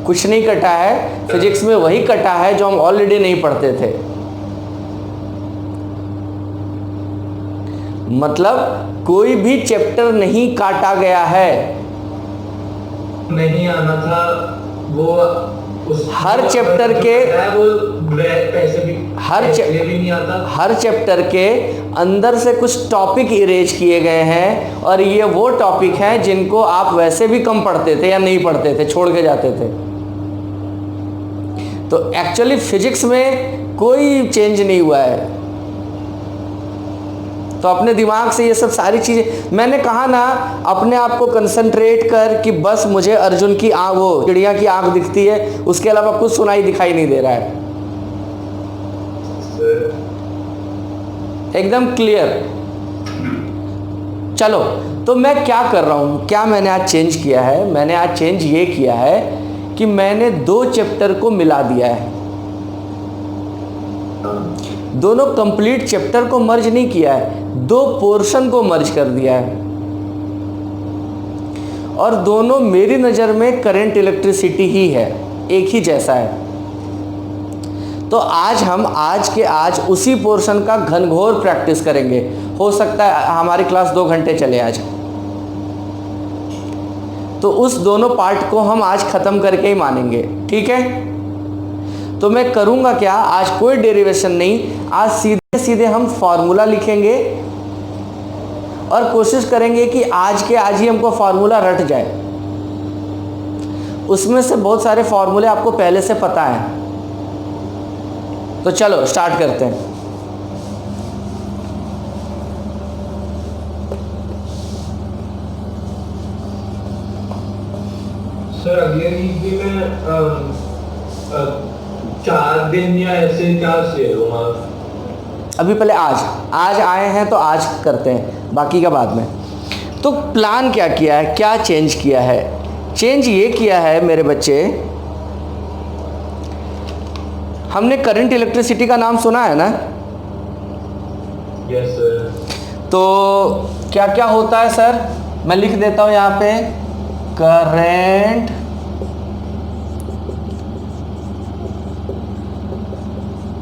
कुछ नहीं कटा है, फिजिक्स में वही कटा है जो हम ऑलरेडी नहीं पढ़ते थे। मतलब कोई भी चैप्टर नहीं काटा गया है, नहीं आना था वो उस हर चैप्टर के वो पैसे भी भी नहीं आता। हर चैप्टर के अंदर से कुछ टॉपिक इरेज किए गए हैं और ये वो टॉपिक हैं जिनको आप वैसे भी कम पढ़ते थे या नहीं पढ़ते थे, छोड़ के जाते थे। तो एक्चुअली फिजिक्स में कोई चेंज नहीं हुआ है। तो अपने दिमाग से ये सब सारी चीज़ें, मैंने कहा ना, अपने आप को कंसंट्रेट कर कि बस मुझे अर्जुन की आँख, वो चिड़िया की आँख दिखती है, उसके अलावा कुछ सुनाई दिखाई नहीं दे रहा है। एकदम क्लियर। चलो, तो मैं क्या कर रहा हूँ, क्या मैंने आज चेंज किया है? मैंने आज चेंज ये किया है कि मैंने 2 चैप्टर को मिला दिया है। दोनों कंप्लीट चैप्टर को मर्ज नहीं किया है, 2 पोर्शन को मर्ज कर दिया है। और दोनों मेरी नज़र में करंट इलेक्ट्रिसिटी ही है, एक ही जैसा है। तो आज हम आज उसी पोर्शन का घनघोर प्रैक्टिस करेंगे। हो सकता है हमारी क्लास 2 घंटे चले आज, तो उस दोनों पार्ट को हम आज ख़त्म करके ही मानेंगे, ठीक है? तो मैं करूँगा क्या, आज कोई डेरिवेशन नहीं, आज सीधे सीधे हम फार्मूला लिखेंगे और कोशिश करेंगे कि आज के आज ही हमको फार्मूला रट जाए। उसमें से बहुत सारे फार्मूले आपको पहले से पता है। तो चलो स्टार्ट करते हैं। सर अगले वीक में 4 दिन या ऐसे क्या शेयर होगा? अभी पहले आज आए हैं तो आज करते हैं, बाकी का बाद में। तो प्लान क्या किया है, क्या चेंज किया है? चेंज ये किया है मेरे बच्चे, हमने करंट इलेक्ट्रिसिटी का नाम सुना है ना? Yes sir. तो क्या क्या होता है सर? मैं लिख देता हूँ यहाँ पे, करंट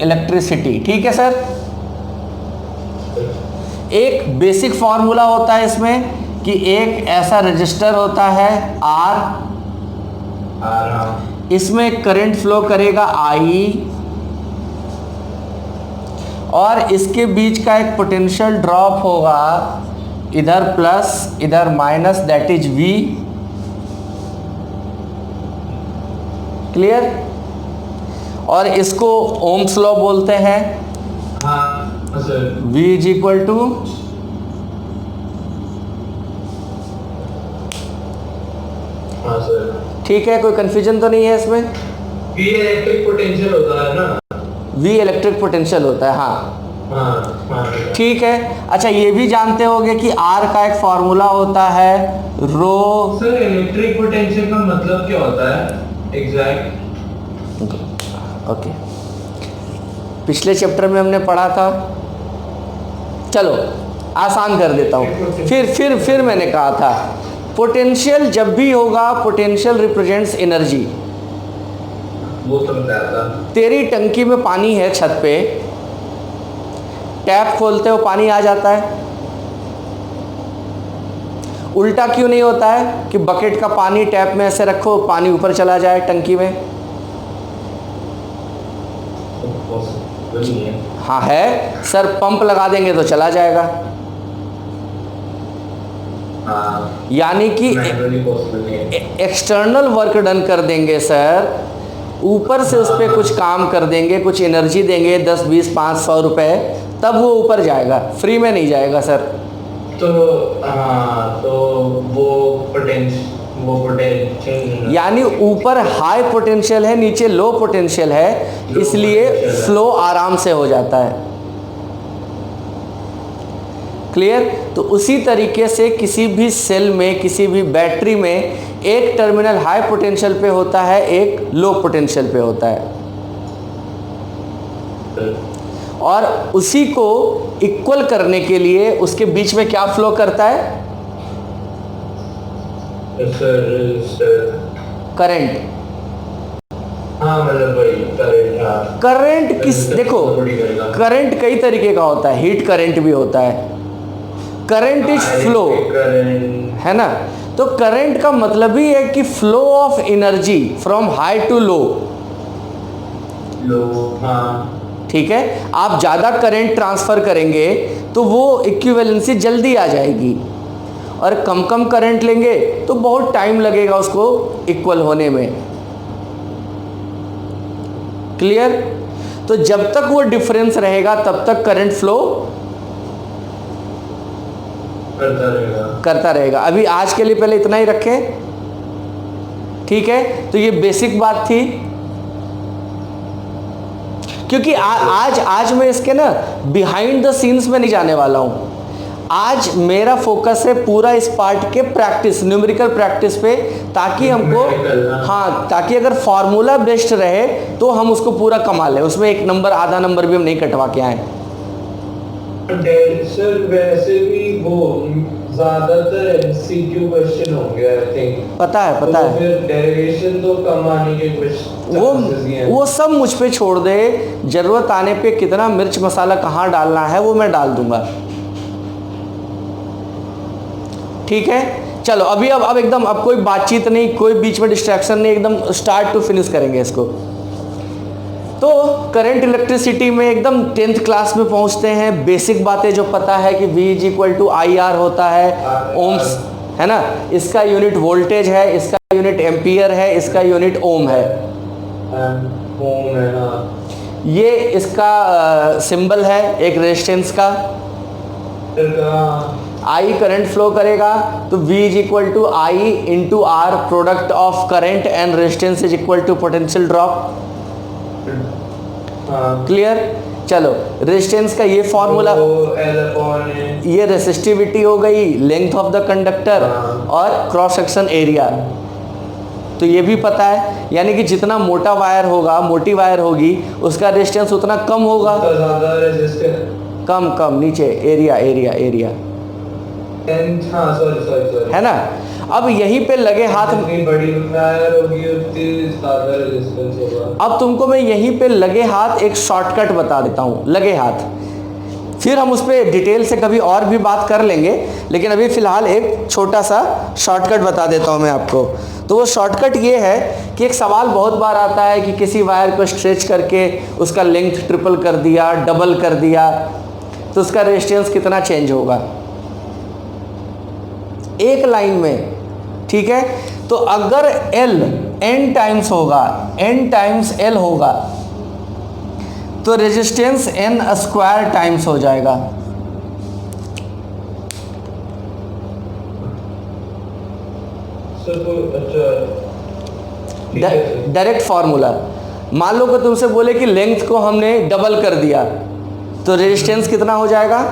इलेक्ट्रिसिटी, ठीक है सर? एक बेसिक फॉर्मूला होता है इसमें कि एक ऐसा रजिस्टर होता है R, इसमें करंट फ्लो करेगा I, और इसके बीच का एक पोटेंशियल ड्रॉप होगा, इधर प्लस इधर minus, that is V। Clear? और इसको ओम्स लॉ बोलते हैं। V इज इक्वल टू ठीक है, कोई कंफ्यूजन तो नहीं है इसमें? V इलेक्ट्रिक पोटेंशियल होता है ना? V इलेक्ट्रिक पोटेंशियल होता है, हाँ। ठीक है। अच्छा, ये भी जानते होंगे कि R का एक फॉर्मूला होता है रो। सर इलेक्ट्रिक पोटेंशियल का मतलब क्या होता है एग्जैक्ट? ओके, पिछले चैप्टर में हमने पढ़ा था। चलो आसान कर देता हूँ। फिर मैंने कहा था पोटेंशियल जब भी होगा, पोटेंशियल रिप्रेजेंट्स एनर्जी। वो तो बताया था। तेरी टंकी में पानी है, छत पे टैप खोलते हो पानी आ जाता है। उल्टा क्यों नहीं होता है कि बकेट का पानी टैप में ऐसे रखो, पानी ऊपर चला जाए टंकी में? हाँ है सर, पंप लगा देंगे तो चला जाएगा। यानी कि एक्सटर्नल वर्क डन कर देंगे सर, ऊपर से उस पर कुछ काम कर देंगे, कुछ एनर्जी देंगे 10, 20, 500 रुपए, तब वो ऊपर जाएगा, फ्री में नहीं जाएगा सर। तो वो पोटेंशियल यानी ऊपर हाई पोटेंशियल है, नीचे लो पोटेंशियल है, इसलिए फ्लो आराम से हो जाता है। क्लियर? तो उसी तरीके से किसी भी सेल में, किसी भी बैटरी में एक टर्मिनल हाई पोटेंशियल पे होता है, एक लो पोटेंशियल पे होता है, और उसी को इक्वल करने के लिए उसके बीच में क्या फ्लो करता है? करंट। हाँ मतलब वही करंट, हाँ करंट किस, देखो थोड़ी करेगा। करंट कई तरीके का होता है, हीट करंट भी होता है, करंट इज फ्लो, करंट, है ना। तो करंट का मतलब ही है कि flow of energy from high to low, low, हाँ ठीक है। आप ज़्यादा करंट ट्रांसफ़र करेंगे तो वो इक्विवेलेंसी जल्दी आ जाएगी, और कम कम करंट लेंगे तो बहुत टाइम लगेगा उसको इक्वल होने में। क्लियर। तो जब तक वो डिफरेंस रहेगा तब तक करंट फ्लो करता रहेगा। अभी आज के लिए पहले इतना ही रखें, ठीक है। तो ये बेसिक बात थी, क्योंकि आज मैं इसके ना बिहाइंड द सीन्स में नहीं जाने वाला हूं। आज मेरा फोकस है पूरा इस पार्ट के प्रैक्टिस, न्यूमेरिकल प्रैक्टिस पे, ताकि हमको, हाँ, ताकि अगर फार्मूला बेस्ड रहे तो हम उसको पूरा कमा लें, उसमें एक नंबर आधा नंबर भी हम नहीं कटवा के आए। सर वैसे भी वो ज्यादातर एमसीक्यू क्वेश्चन होंगे आई थिंक, पता है तो फिर डेरिवेशन तो कम आने के कुछ वो सब मुझ पे छोड़ दे, जरूरत आने पे कितना मिर्च मसाला कहाँ डालना है वो मैं डाल दूंगा, ठीक है। चलो अभी अब एकदम, अब कोई बातचीत नहीं, कोई बीच में डिस्ट्रैक्शन नहीं, एकदम स्टार्ट टू फिनिश करेंगे इसको। तो करंट इलेक्ट्रिसिटी में एकदम 10th क्लास में पहुंचते हैं, बेसिक बातें जो पता है कि V is equal to IR होता है, ओम्स, है ना। इसका यूनिट वोल्टेज है, इसका यूनिट एम्पियर है, इसका यूनिट ओम है, ओम है ना। ये इसका सिंबल है एक रेजिस्टेंस का। I करंट फ्लो करेगा तो V is equal to I into R, product of current and resistance is equal to potential drop. Clear. चलो रेजिस्टेंस का ये फॉर्मूला, ये रेसिस्टिविटी हो गई, लेंथ ऑफ द कंडक्टर और क्रॉस सेक्शन एरिया, तो ये भी पता है। यानी कि जितना मोटा वायर होगा, मोटी वायर होगी, उसका रेजिस्टेंस उतना कम होगा, कम नीचे एरिया एरिया एरिया, है ना। अब यहीं पे लगे हाथ, बड़ी वायर होगी उतनी ज्यादा रेजिस्टेंस होगा। अब तुमको मैं यहीं पे लगे हाथ एक शॉर्टकट बता देता हूँ, लगे हाथ, फिर हम उस पर डिटेल से कभी और भी बात कर लेंगे, लेकिन अभी फ़िलहाल एक छोटा सा शॉर्टकट बता देता हूँ मैं आपको। तो वो शॉर्टकट ये है कि एक सवाल बहुत बार आता है कि किसी वायर को स्ट्रेच करके उसका लेंथ ट्रिपल कर दिया, डबल कर दिया, तो उसका रेजिस्टेंस कितना चेंज होगा एक लाइन में, ठीक है। तो अगर L n टाइम्स होगा, n टाइम्स L होगा, तो रेजिस्टेंस n स्क्वायर टाइम्स हो जाएगा। Direct formula. मान लो कि तुमसे बोले कि लेंथ को हमने डबल कर दिया, तो रेजिस्टेंस कितना हो जाएगा।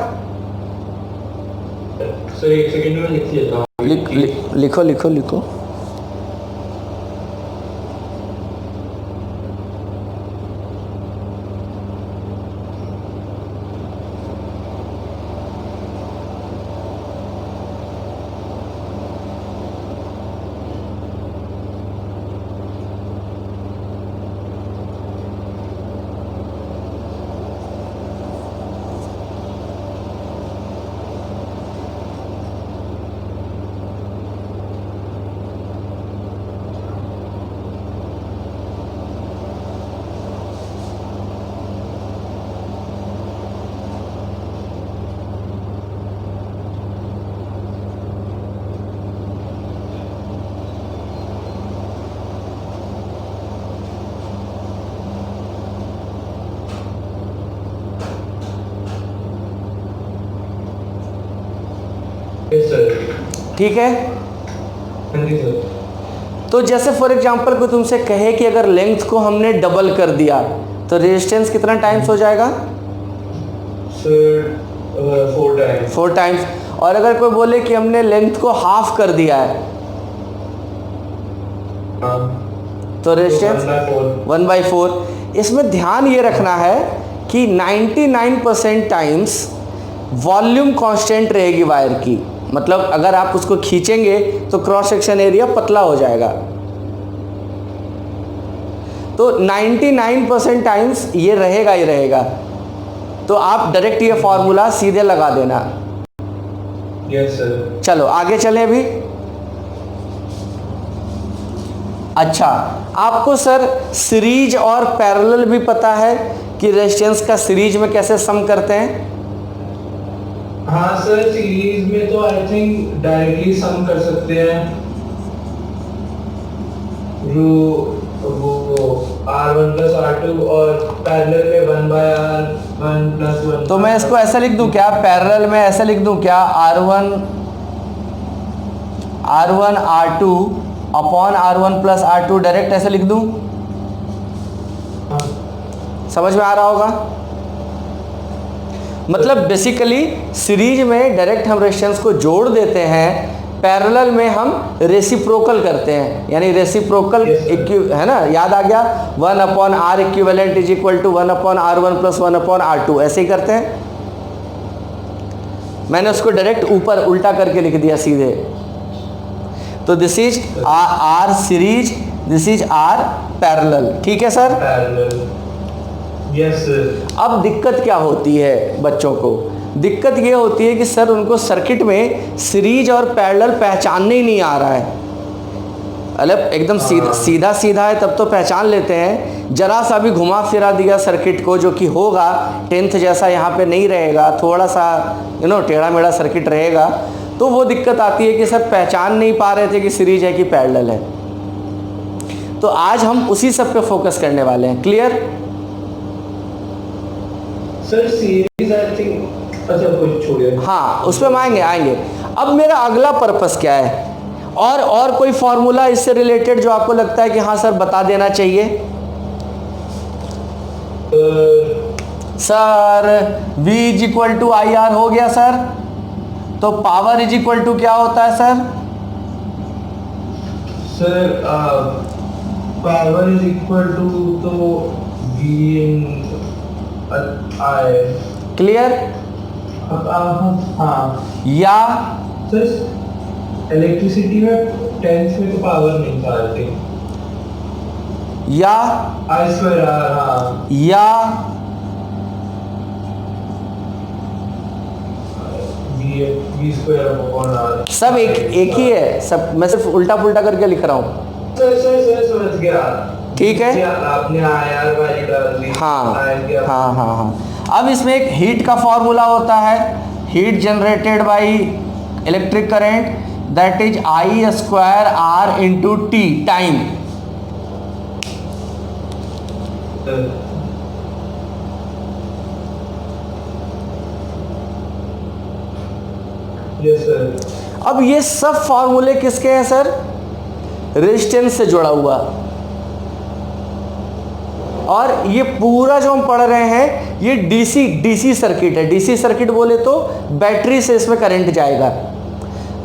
सर एक सेकंड में लिख लेता हूँ। लिखो लिखो लिखो। ठीक है। तो जैसे फॉर एग्जांपल को तुमसे कहे कि अगर लेंथ को हमने डबल कर दिया तो रेजिस्टेंस कितना टाइम्स हो जाएगा। 4 टाइम्स। और अगर कोई बोले कि हमने लेंथ को हाफ कर दिया है तो रेजिस्टेंस 1/4। इसमें ध्यान ये रखना है कि 99% टाइम्स वॉल्यूम कांस्टेंट रहेगी वायर की, मतलब अगर आप उसको खींचेंगे तो क्रॉस सेक्शन एरिया पतला हो जाएगा। तो 99% टाइम्स ये रहेगा ही रहेगा। तो आप डायरेक्ट ये फॉर्मूला सीधे लगा देना। Yes sir. चलो आगे चले अभी। अच्छा, आपको सर सीरीज और पैरेलल भी पता है कि रेजिस्टेंस का सीरीज में कैसे सम करते हैं? हाँ सर, सीरीज में तो आई थिंक डायरेक्टली सम कर सकते हैं। वो R1 प्लस R2 और पैरेलल में 1/R1 प्लस 1। तो मैं इसको ऐसा लिख दूं क्या, पैरेलल में ऐसा लिख दूं क्या, R1 R2 upon R1 plus R2, direct ऐसे लिख दूं? समझ में आ रहा होगा? मतलब बेसिकली सीरीज में डायरेक्ट हम रेजिस्टेंस को जोड़ देते हैं, पैरेलल में हम रेसिप्रोकल करते हैं, यानी रेसिप्रोकल है ना, याद आ गया, 1/R equivalent is equal to 1/R1 plus 1/R2, ऐसे ही करते हैं। मैंने उसको डायरेक्ट ऊपर उल्टा करके लिख दिया सीधे। तो this is R series, this is R parallel. ठीक है सर? पैरेलल। Yes sir. अब दिक्कत क्या होती है बच्चों को? दिक्कत ये होती है कि सर उनको सर्किट में सीरीज और पैरेलल पहचानने ही नहीं आ रहा है। मतलब एकदम सीधा सीधा है तब तो पहचान लेते हैं, जरा सा भी घुमा फिरा दिया सर्किट को, जो कि होगा 10th जैसा यहाँ पे नहीं रहेगा, थोड़ा सा टेढ़ा मेढ़ा सर्किट रहेगा, तो वो दिक्कत आती है कि सर पहचान नहीं पा रहे थे कि सीरीज है कि पैरेलल है। तो आज हम उसी सब पे फोकस करने वाले हैं। Clear? Sir series I think, अच्छा कुछ छोड़िए। हाँ, उस पर आएंगे। अब मेरा अगला पर्पस क्या है, और कोई फॉर्मूला इससे रिलेटेड जो आपको लगता है कि हाँ सर बता देना चाहिए? Sir V is equal to I R हो गया सर, तो पावर इज इक्वल टू क्या होता है sir? Sir power is equal to तो V इन आई। क्लियर? हाँ। या सर इलेक्ट्रिसिटी में 10th में तो पावर नहीं था आई थिंक। या I² हाँ। या V² अपॉन R। सब एक ही है सब, मैं सिर्फ उल्टा पुल्टा करके लिख रहा हूँ। सर समझ गया। ठीक है, आपने IR वाली डाल दी। हाँ। अब इसमें एक हीट का फॉर्मूला होता है, heat generated by electric current, that is I² R into T, time. Yes sir. अब ये सब फॉर्मूले किसके हैं सर? रेजिस्टेंस से जुड़ा हुआ। और ये पूरा जो हम पढ़ रहे हैं ये डीसी सर्किट है। डीसी सर्किट बोले तो बैटरी से इसमें करंट जाएगा,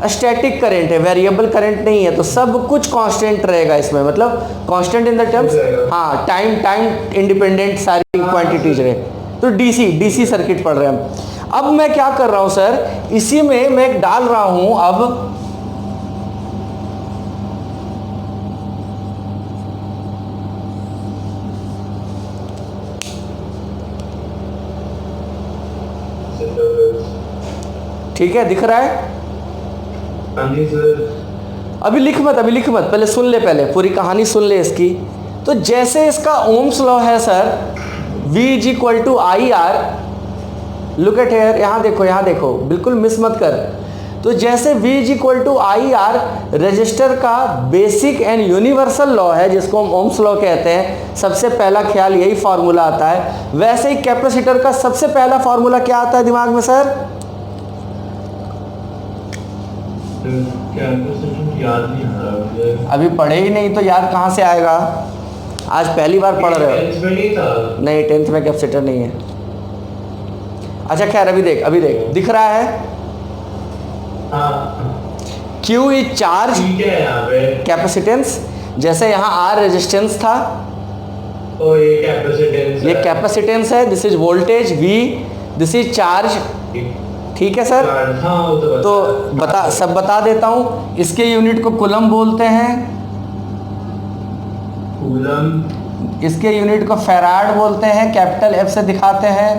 स्टैटिक करंट है, वेरिएबल करंट नहीं है, तो सब कुछ कांस्टेंट रहेगा इसमें, मतलब कांस्टेंट इन द टर्म्स, हाँ, टाइम इंडिपेंडेंट सारी क्वांटिटीज रहे। तो डीसी सर्किट पढ़ रहे हैं हम। अब मैं क्या कर रहा हूं सर, इसी में मैं एक डाल रहा हूं अब ठीक है, दिख रहा है? अभी लिख मत, पहले सुन ले, पहले पूरी कहानी सुन ले इसकी। तो जैसे इसका ओम्स लॉ है sir, V is equal to I R, look at here, यहाँ देखो, बिल्कुल मिस मत कर। तो जैसे V is equal to I R resistor का बेसिक एंड यूनिवर्सल लॉ है, जिसको हम ओम्स लॉ कहते हैं, सबसे पहला ख्याल यही फार्मूला आता है। वैसे ही कैपेसिटर का सबसे पहला फार्मूला क्या आता है दिमाग में सर? याद नहीं आ रहा। अभी पढ़े ही नहीं तो याद कहाँ से आएगा? आज पहली बार पढ़ रहे हो? नहीं, 10th में कैपेसिटर नहीं है। अच्छा खैर, अभी देख दिख रहा है? Q इज चार्ज, कैपेसिटेंस, जैसे यहाँ R रेजिस्टेंस था, तो ये कैपेसिटेंस है, this is voltage V, this is charge. ठीक है सर? हाँ, तो सब बता देता हूँ। इसके यूनिट को कूलम बोलते हैं, कूलम। इसके यूनिट को फैराड बोलते हैं, कैपिटल एफ से दिखाते हैं।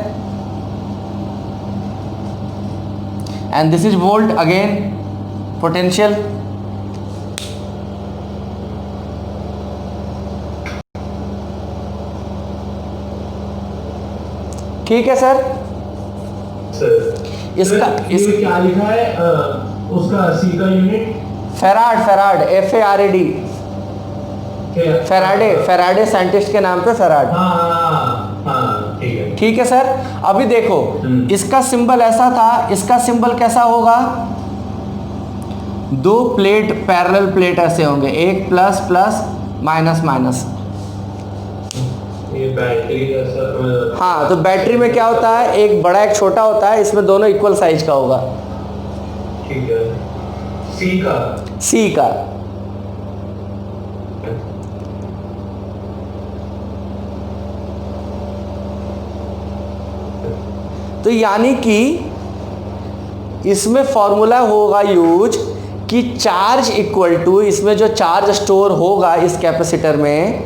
And this is volt again, potential. ठीक है सर। इसका ये क्या लिखा है उसका सी का unit? Farad, farad, FARAD, Faraday scientist के नाम पे फैराड। हाँ, ठीक है। ठीक है सर। अभी देखो इसका सिंबल ऐसा था, इसका सिंबल कैसा होगा? दो प्लेट, पैरेलल प्लेट ऐसे होंगे, एक प्लस प्लस माइनस माइनस। ये बैटरी जैसा। हाँ, तो बैटरी में क्या होता है, एक बड़ा एक छोटा होता है, इसमें दोनों इक्वल साइज का होगा। ठीक है। सी का तो यानी कि इसमें फॉर्मूला होगा यूज कि चार्ज इक्वल टू, इसमें जो चार्ज स्टोर होगा इस कैपेसिटर में,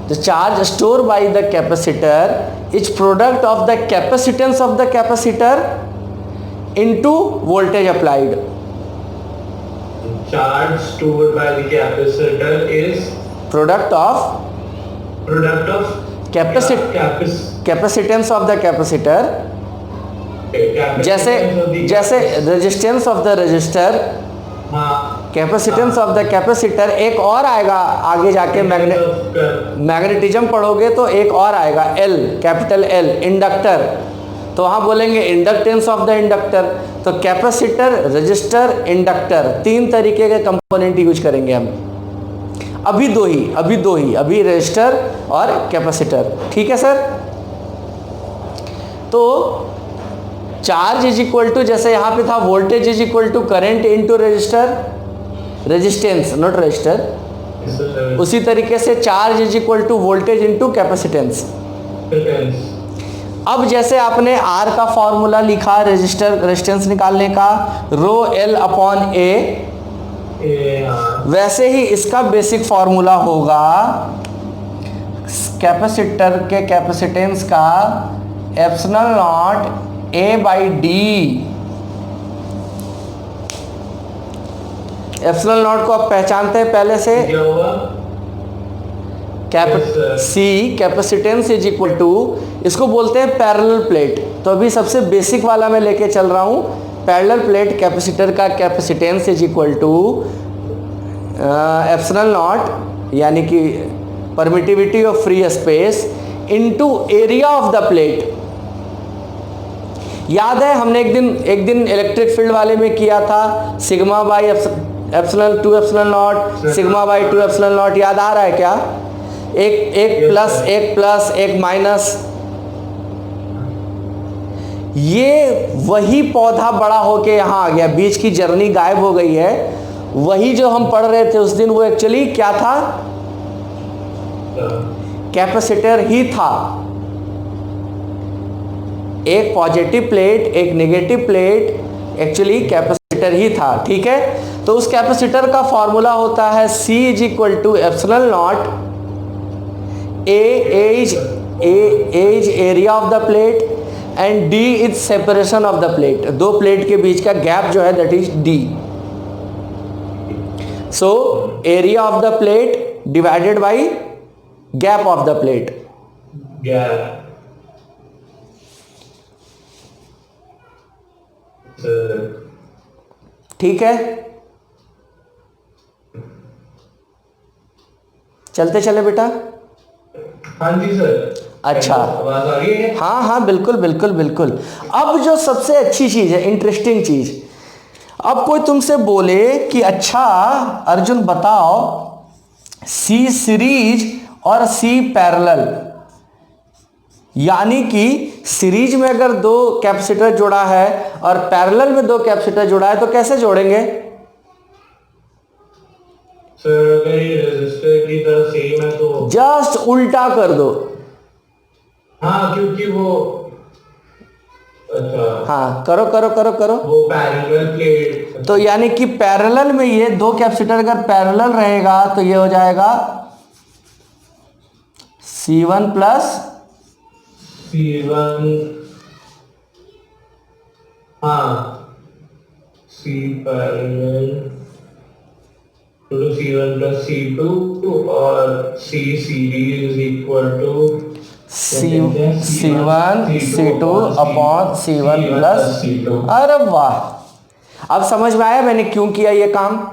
the charge store by the capacitor is product of the capacitance of the capacitor into voltage applied. Charge stored by the capacitor is product of capacitance of the capacitor, जैसे resistance of the resistor, capacitance of the capacitor. एक और आएगा आगे जाके, magnetism पढ़ोगे तो एक और आएगा L, कैपिटल L, इंडक्टर। तो वहाँ बोलेंगे इंडक्टेंस ऑफ द इंडक्टर। तो कैपेसिटर, रेजिस्टर, इंडक्टर, तीन तरीके के कंपोनेंट यूज करेंगे हम। अभी दो ही, अभी रेजिस्टर और कैपेसिटर। ठीक है सर। तो चार्ज इज इक्वल टू, जैसे यहाँ पे था voltage is equal to current into resistor, resistance not resistor, उसी तरीके से charge is equal to voltage into capacitance. अब जैसे आपने R का फॉर्मूला लिखा रेजिस्टेंस निकालने का, रो L अपॉन A, वैसे ही इसका बेसिक फॉर्मूला होगा कैपेसिटर के कैपेसिटेंस का epsilon naught A by D. Epsilon naught को आप पहचानते हैं पहले से, C capacitance is equal to, इसको बोलते हैं पैरेलल प्लेट। तो अभी सबसे बेसिक वाला मैं लेके चल रहा हूँ, पैरेलल प्लेट कैपेसिटर का capacitance is equal to epsilon naught, यानी कि permittivity of free space, into area of the plate. याद है हमने एक दिन इलेक्ट्रिक फील्ड वाले में किया था, sigma by epsilon 2 epsilon not, sigma by 2 epsilon not. याद आ रहा है क्या? एक प्लस एक माइनस। ये वही पौधा बड़ा होके यहाँ आ गया, बीच की जर्नी गायब हो गई है। वही जो हम पढ़ रहे थे उस दिन, वो एक्चुअली क्या था? कैपेसिटर ही था। एक पॉजिटिव प्लेट, एक नेगेटिव प्लेट, एक्चुअली कैपेसिटर ही था। ठीक है। तो उस कैपेसिटर का फॉर्मूला होता है C is equal to epsilon naught as area of the plate and D is separation of the plate. दो प्लेट के बीच का गैप जो है that is D। So area of the plate divided by gap of the plate. ठीक है। चलते चले बेटा। हाँ जी सर। अच्छा, आवाज आ रही है? हाँ हाँ बिल्कुल बिल्कुल बिल्कुल। अब जो सबसे अच्छी चीज है, इंटरेस्टिंग चीज, अब कोई तुमसे बोले कि अच्छा अर्जुन बताओ C सीरीज और C पैरेलल, यानी कि सीरीज में अगर दो कैपेसिटर जोड़ा है और पैरेलल में दो कैपेसिटर जोड़ा है तो कैसे जोड़ेंगे? सर अगर ये रेजिस्टर की तरह सेम है तो जस्ट उल्टा कर दो। हाँ, क्योंकि वो अच्छा, हाँ करो करो करो करो। वो पैरेलल प्लेट, तो यानी कि पैरेलल में ये दो कैपेसिटर अगर पैरेलल रहेगा तो ये हो जाएगा C1 प्लस C1, हाँ, C parallel to C1 plus C2 और C series equal to C1 C2 upon C1 plus C2। अरे वाह, अब समझ में आया मैंने क्यों किया ये काम।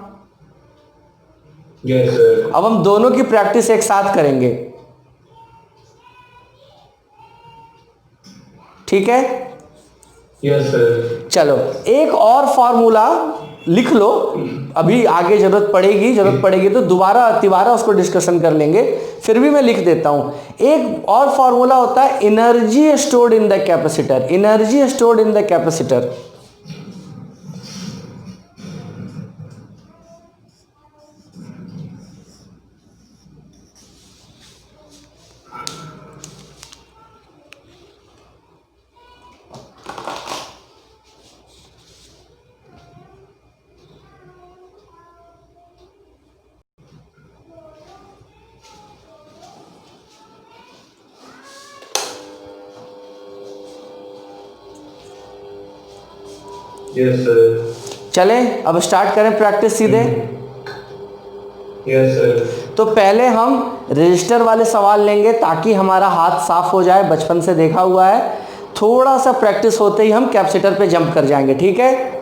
Yes sir. अब हम दोनों की प्रैक्टिस एक साथ करेंगे, ठीक है। Yes sir. चलो एक और फॉर्मूला लिख लो, अभी आगे जरूरत पड़ेगी तो दोबारा उसको डिस्कशन कर लेंगे, फिर भी मैं लिख देता हूं। एक और फॉर्मूला होता है energy stored in the capacitor, energy stored in the capacitor. Yes sir. चले अब स्टार्ट करें प्रैक्टिस सीधे। Yes sir. तो पहले हम रजिस्टर वाले सवाल लेंगे ताकि हमारा हाथ साफ हो जाए, बचपन से देखा हुआ है। थोड़ा सा प्रैक्टिस होते ही हम कैपेसिटर पे जंप कर जाएंगे, ठीक है।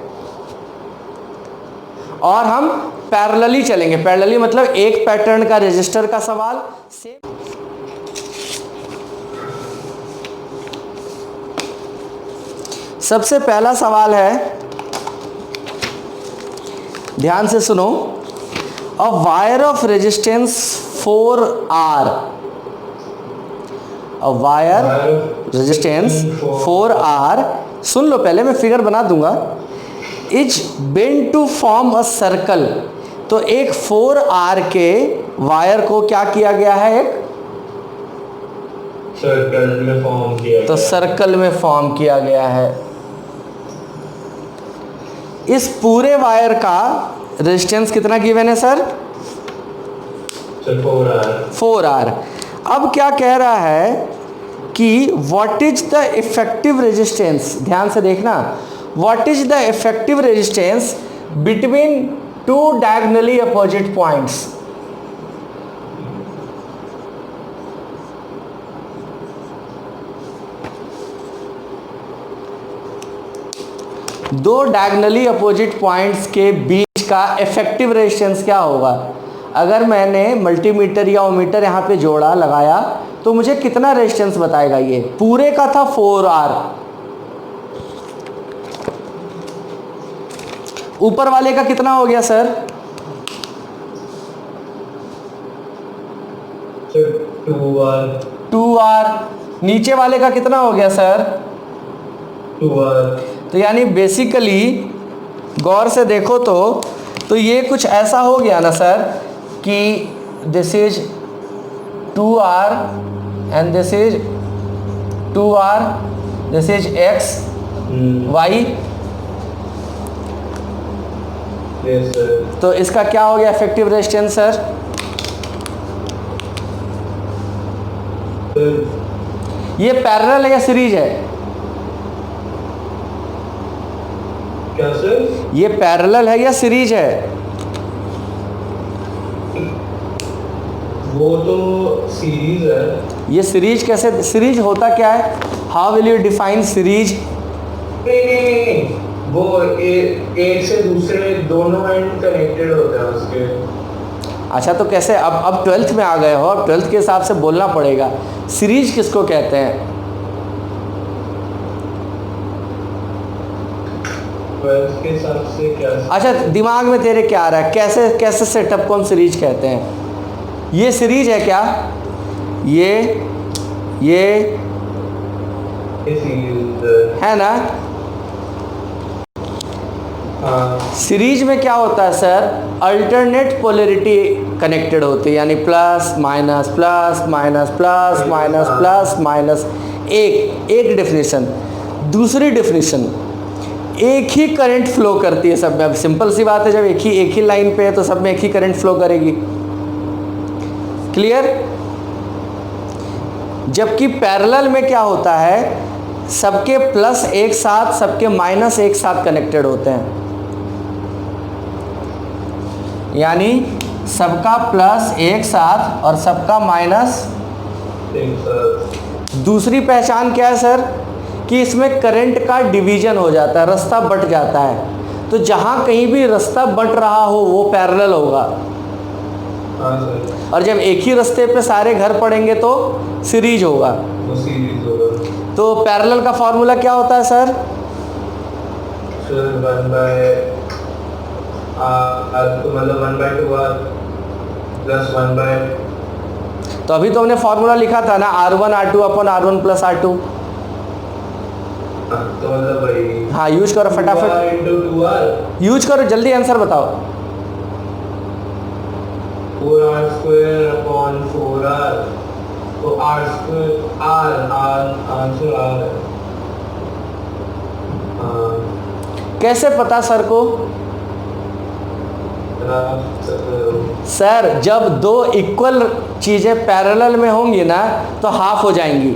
और हम पैरेलली चलेंगे, पैरेलली मतलब एक पैटर्न का रजिस्टर का सवाल सेम। सबसे पहला सवाल है, ध्यान से सुनो। A wire of resistance 4R, a wire resistance 4R, सुन लो पहले, मैं फिगर बना दूंगा। Is bend to form a circle, तो एक 4R के वायर को क्या किया गया है, एक सर्कल में फॉर्म किया तो गया। सर्कल में फॉर्म किया गया है। इस पूरे वायर का रेजिस्टेंस कितना गिवन है सर, 4R। अब क्या कह रहा है कि what is the effective resistance, ध्यान से देखना, what is the effective resistance between two diagonally opposite points. दो डायगोनली अपोजिट पॉइंट्स के बीच का इफेक्टिव रेजिस्टेंस क्या होगा। अगर मैंने मल्टीमीटर या ओमीटर यहाँ पे जोड़ा लगाया तो मुझे कितना रेजिस्टेंस बताएगा। ये पूरे का था 4R, ऊपर वाले का कितना हो गया सर, 2R। नीचे वाले का कितना हो गया सर, 2R। तो यानी बेसिकली गौर से देखो तो ये कुछ ऐसा हो गया ना सर कि this is 2R and this is 2R, this is X Y। Yes sir. तो इसका क्या हो गया इफेक्टिव रेजिस्टेंस सर, ये पैरेलल है या सीरीज है, क्या सर? ये पैरेलल है या सीरीज है। वो तो सीरीज है। ये सीरीज कैसे, सीरीज होता क्या है, how will you define series. नहीं, वो एक से दूसरे दोनों एंड कनेक्टेड होते हैं उसके। अच्छा तो कैसे, अब 12th में आ गए हो, अब 12th के हिसाब से बोलना पड़ेगा, सीरीज किसको कहते हैं। 12th के हिसाब से क्या? अच्छा दिमाग में तेरे क्या आ रहा है, कैसे सेटअप को हम सीरीज कहते हैं। ये सीरीज है क्या, ये सीरीज है ना। हाँ। सीरीज में क्या होता है सर, अल्टरनेट पोलैरिटी कनेक्टेड होती है, यानी plus minus plus minus plus minus plus minus. एक डेफिनेशन। दूसरी डेफिनेशन, एक ही करंट फ्लो करती है सब में। अब सिंपल सी बात है, जब एक ही लाइन पे है तो सब में एक ही करंट फ्लो करेगी। क्लियर। जबकि पैरेलल में क्या होता है, सबके प्लस एक साथ, सबके माइनस एक साथ कनेक्टेड होते हैं, यानी सबका प्लस एक साथ और सबका माइनस। दूसरी पहचान क्या है सर, कि इसमें करंट का डिवीजन हो जाता है, रास्ता बट जाता है। तो जहाँ कहीं भी रास्ता बट रहा हो वो पैरेलल होगा, और जब एक ही रास्ते पे सारे घर पड़ेंगे तो सीरीज होगा। तो पैरेलल का फॉर्मूला क्या होता है सर? तो अभी तो हमने फॉर्मूला लिखा था ना, R1 R2 अपन R1 प्लस R2। तो मतलब भाई हाँ, यूज करो फटाफट, यूज करो, जल्दी आंसर बताओ। 4r स्क्वायर अपॉन 4r, तो r square r answer r है। कैसे पता सर को? सर जब दो इक्वल चीज़ें पैरेलल में होंगी ना तो हाफ हो जाएंगी।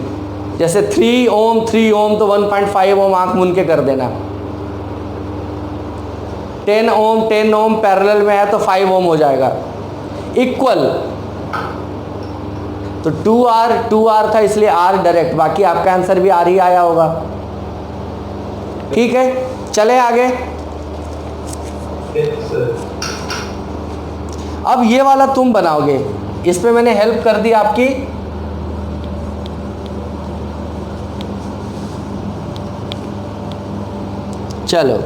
जैसे 3 ओम 3 ओम तो 1.5 ओम आंख मूंद के कर देना। 10 ओम पैरेलल में है तो 5 ओम हो जाएगा इक्वल। तो 2R था इसलिए R डायरेक्ट, बाकी आपका आंसर भी R ही आया होगा। ठीक है, चले आगे। अब ये वाला तुम बनाओगे, इस पे मैंने हेल्प कर दी आपकी। चलो,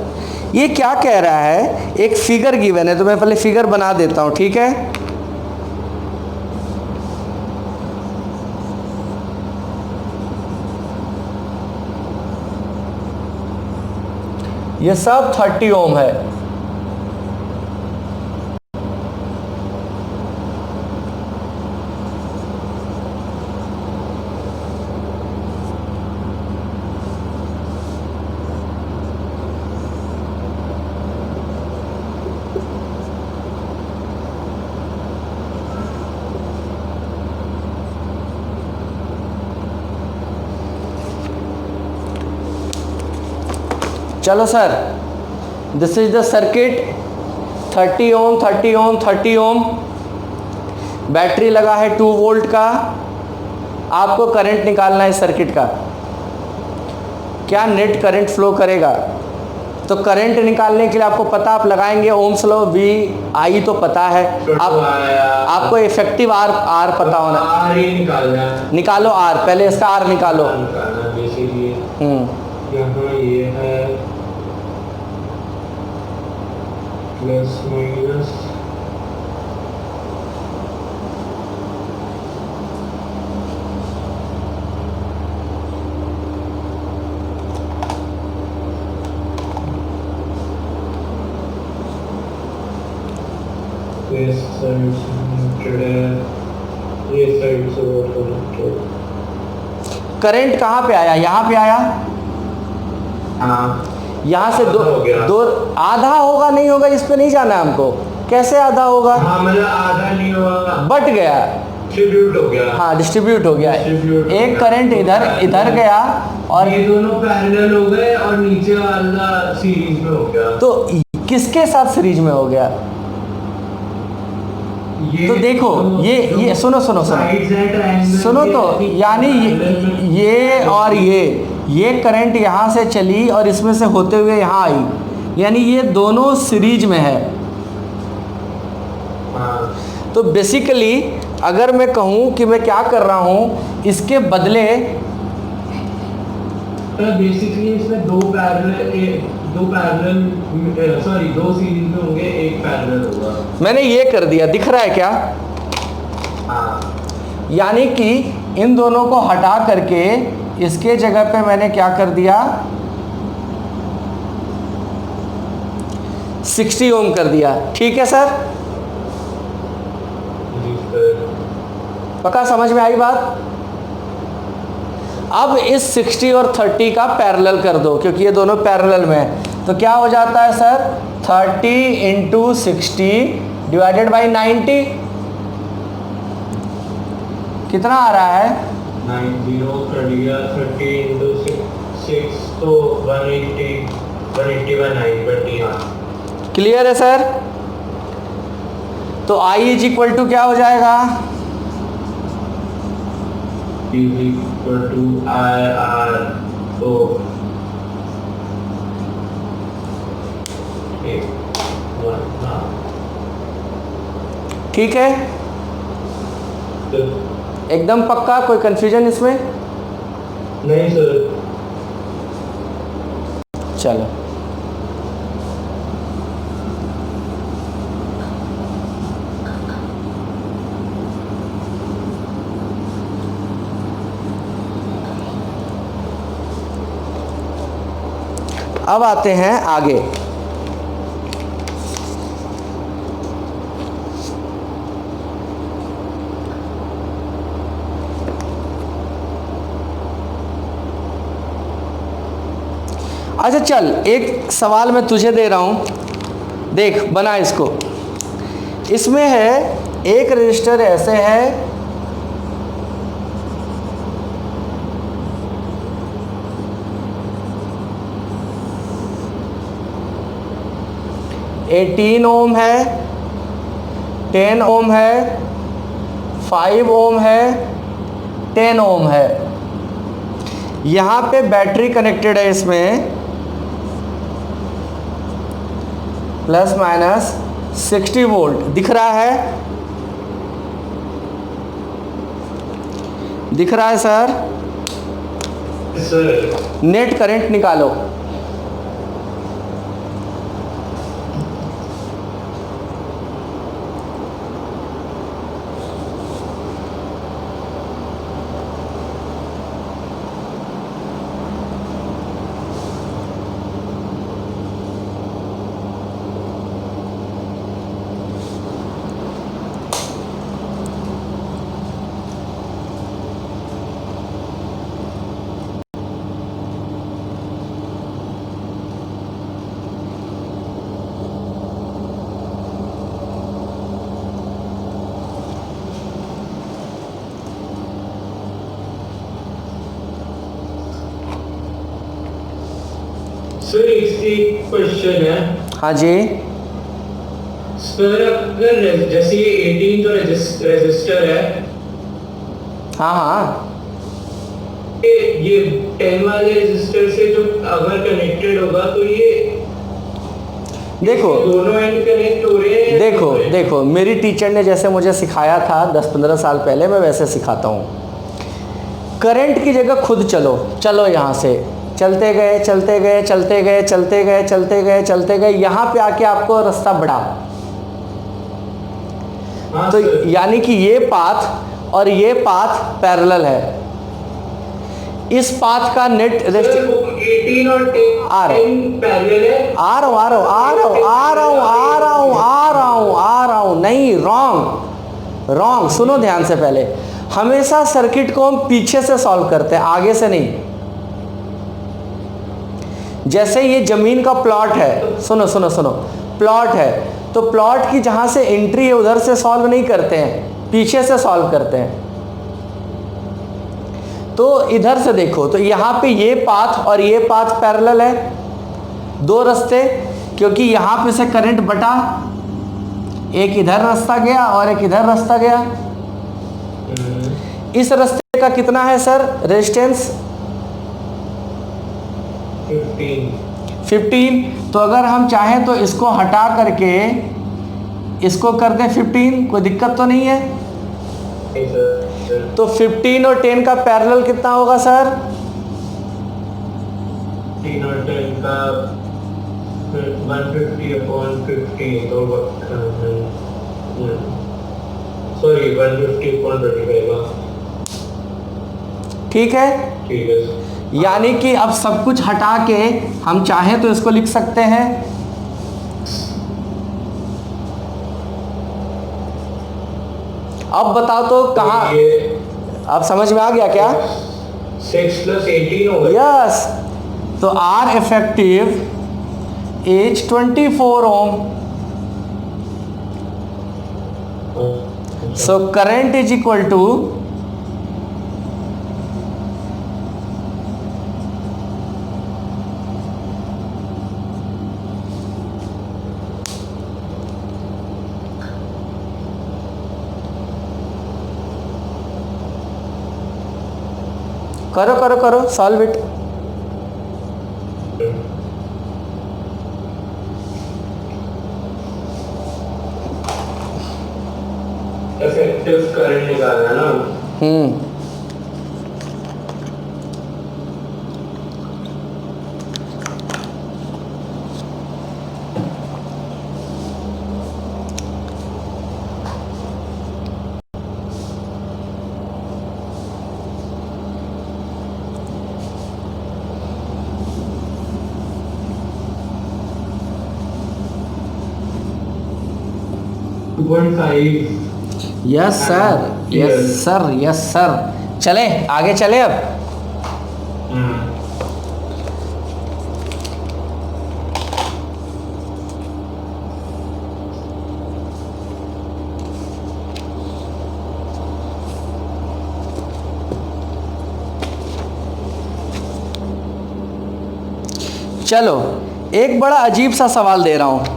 ये क्या कह रहा है, एक फिगर गिवन है तो मैं पहले फिगर बना देता हूं, ठीक है। ये सब 30 ओम है। चलो sir, this is the circuit. 30 ohm 30 ohm 30 ohm, battery लगा है 2 वोल्ट का। आपको करंट निकालना है सर्किट का, क्या नेट करंट फ्लो करेगा। तो करंट निकालने के लिए आपको पता, आप लगाएंगे ओम्स लॉ, वी आई तो पता है। आपको इफेक्टिव आर पता होना। आर ही निकालना है। निकालो आर, पहले इसका आर निकालो। यहाँ ये है प्लस माइनस इस साइड से कनेक्टेड है, ये साइड से वो कनेक्टेड। करंट कहाँ पे आया? यहाँ पे आया। हाँ, यहाँ से आधा हो गया। दो आधा होगा, नहीं होगा इस पे नहीं जाना हमको। कैसे आधा होगा? हाँ मतलब आधा नहीं होगा, बट गया, डिस्ट्रीब्यूट हो गया। हाँ डिस्ट्रीब्यूट हो गया। डिस्ट्रीब्यूट हो एक गया। करंट इधर गया और ये दोनों पैरेलल हो गए और नीचे वाला सीरीज में हो गया। तो किसके साथ सीरीज में हो गया? ये तो देखो, ये सुनो साइड्स हैं ट्रायंगल सुनो के, तो, यानी ये और ये करंट यहाँ से चली और इसमें से होते हुए यहाँ आई, यानी ये दोनों सीरीज में है। हाँ, तो बेसिकली अगर मैं कहूँ कि मैं क्या कर रहा हूँ, इसके बदले तो बेसिकली इसमें दो सीरीज में होंगे, एक पैरेलल होगा। मैंने ये कर दिया, दिख रहा है क्या? हाँ, यानी कि इन दोनों को हटा करके इसके जगह पे मैंने क्या कर दिया, 60 ओम कर दिया। ठीक है सर, पक्का समझ में आई बात? अब इस 60 और 30 का पैरेलल कर दो, क्योंकि ये दोनों पैरेलल में है। तो क्या हो जाता है सर? 30 into 60 divided by 90। कितना आ रहा है? 90 कर दिया 30 into 6 तो 181 आई बटी। हाँ क्लियर है सर? तो I इज इक्वल टू क्या हो जाएगा? Is equal to I R तो ठीक है, एकदम पक्का, कोई कंफ्यूजन इसमें? नहीं सर। चलो अब आते हैं आगे। अच्छा चल, एक सवाल मैं तुझे दे रहा हूं, देख बना इसको। इसमें है एक रजिस्टर ऐसे है, एटीन ओम है, 10 ओम है, 5 ओम है, 10 ओम है। यहाँ पे बैटरी कनेक्टेड है, इसमें प्लस माइनस 60 वोल्ट दिख रहा है, दिख रहा है सर? सर नेट करंट निकालो। सर एक क्वेश्चन है। हाँ जी। सर अगर जैसे ये 18 जो रजिस्टर है, हाँ हाँ, ये 10 वाले रजिस्टर से जो अगर कनेक्टेड होगा तो ये देखो दोनों एंड कनेक्ट हो रहे हैं। देखो देखो, मेरी टीचर ने जैसे मुझे सिखाया था 10-15 साल पहले, मैं वैसे सिखाता हूँ। करंट की जगह खुद चलो, चलो यहाँ से चलते गए चलते गए चलते गए चलते गए चलते गए चलते गए, यहाँ पे आके आपको रास्ता बढ़ा। हाँ तो सर। यानी कि ये पाथ और ये पाथ पैरेलल है। इस पाथ का नेट 18 और 10 आ रहा हूं। पैरेलल है। आ रहा हूँ आ रहा हूँ आ रहा हूँ आ रहा हूँ आ रहा हूँ आ रहा हूँ आ रहा हूँ नहीं, रॉन्ग रॉन्ग, सुनो ध्यान से। पहले हमेशा सर्किट को हम पीछे से सॉल्व करते हैं, आगे से नहीं। जैसे ये जमीन का प्लॉट है, सुनो सुनो सुनो, प्लॉट है तो प्लॉट की जहां से एंट्री है उधर से सॉल्व नहीं करते हैं, पीछे से सॉल्व करते हैं। तो इधर से देखो, तो यहाँ पे ये पाथ और ये पाथ पैरेलल है, दो रास्ते, क्योंकि यहाँ पे से करंट बटा, एक इधर रास्ता गया और एक इधर रास्ता गया। इस रास्ते का कितना है सर रेजिस्टेंस? 15। तो अगर हम चाहें तो इसको हटा करके इसको कर दें 15, कोई दिक्कत तो नहीं है। तो 15 और 10 का पैरेलल कितना होगा सर? 15 और 10 का 150/50 तो सॉरी 150/25। ठीक है, ठीक है। यानी कि अब सब कुछ हटा के हम चाहें तो इसको लिख सकते हैं, अब बताओ तो कहाँ, अब समझ में आ गया क्या? 6 + 18 होगा। यस, तो R effective is 24 ohm. So current is equal to करो करो करो, सॉल्व इट। इफेक्टिव करंट निकालना ना। Yes sir, yes sir, yes sir. चले आगे चले अब। चलो एक बड़ा अजीब सा सवाल दे रहा हूं।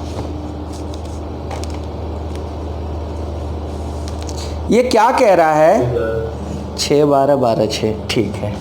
ये क्या कह रहा है? 6 12 12 6, ठीक है।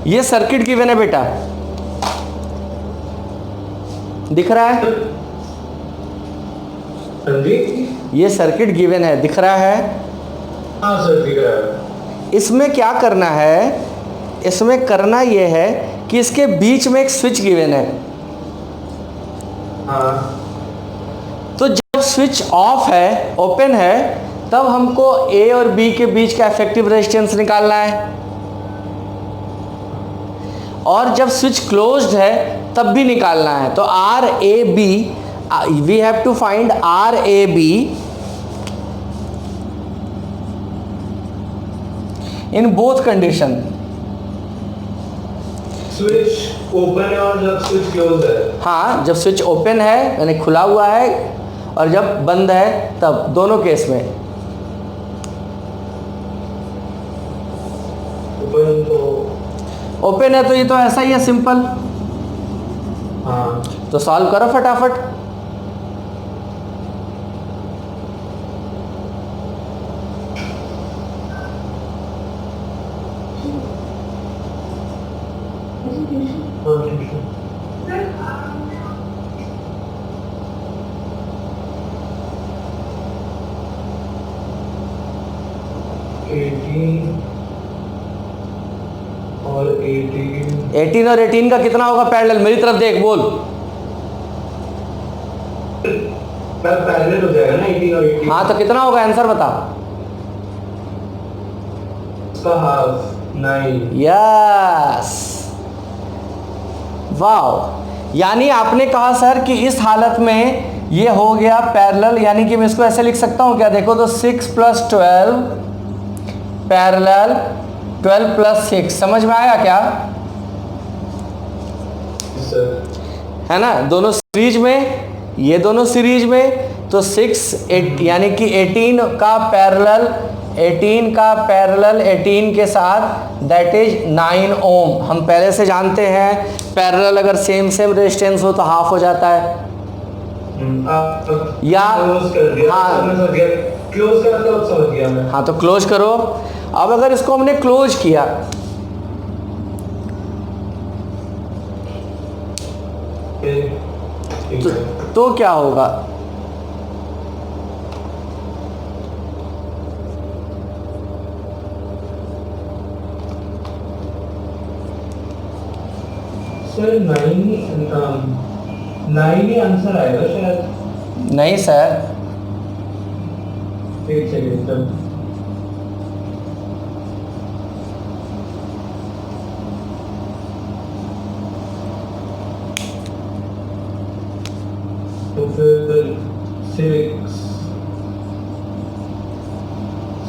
ये सर्किट गिवन है बेटा, दिख रहा है? ये सर्किट गिवन है, दिख रहा है? हाँ सर दिख रहा है। इसमें क्या करना है? इसमें करना ये है कि इसके बीच में एक स्विच गिवन है। हाँ। तो जब स्विच ऑफ है, ओपन है, तब हमको ए और बी के बीच का इफेक्टिव रेजिस्टेंस निकालना है, और जब स्विच क्लोज्ड है तब भी निकालना है। तो R A B, we have to find R A B in both condition. Switch open है और जब स्विच क्लोज है। हाँ, जब स्विच ओपन है यानी खुला हुआ है, और जब बंद है तब, दोनों केस में। ओपन तो ओपन है तो ये तो ऐसा ही है, सिंपल। हाँ। तो सॉल्व करो फटाफट। और 18 18 और 18 का कितना होगा पैरेलल? मेरी तरफ देख, बोल। पैरेलल हो जाएगा ना 18 और 18। हाँ, तो कितना होगा? आंसर बता। उसका हाफ 9। यस, वाह। यानी आपने कहा सर कि इस हालत में ये हो गया पैरेलल, यानी कि मैं इसको ऐसे लिख सकता हूँ क्या? देखो तो 6 + 12 पैरेलल 12 + 6, समझ में आया क्या? है ना, दोनों सीरीज में, ये दोनों सीरीज में, तो 6 8 यानी कि 18 का पैरेलल 18 के साथ, दैट इज 9 ओम। हम पहले से जानते हैं पैरेलल अगर सेम रेजिस्टेंस हो तो हाफ हो जाता है। या क्लोज कर दिया, हाँ, क्लोज कर दिया, अब समझ गया मैं। हाँ, तो क्लोज करो। अब अगर इसको हमने क्लोज किया तो क्या होगा? सर 9 ही आंसर आएगा शायद। नहीं सर, एक सेकंड तक। तो फिर 6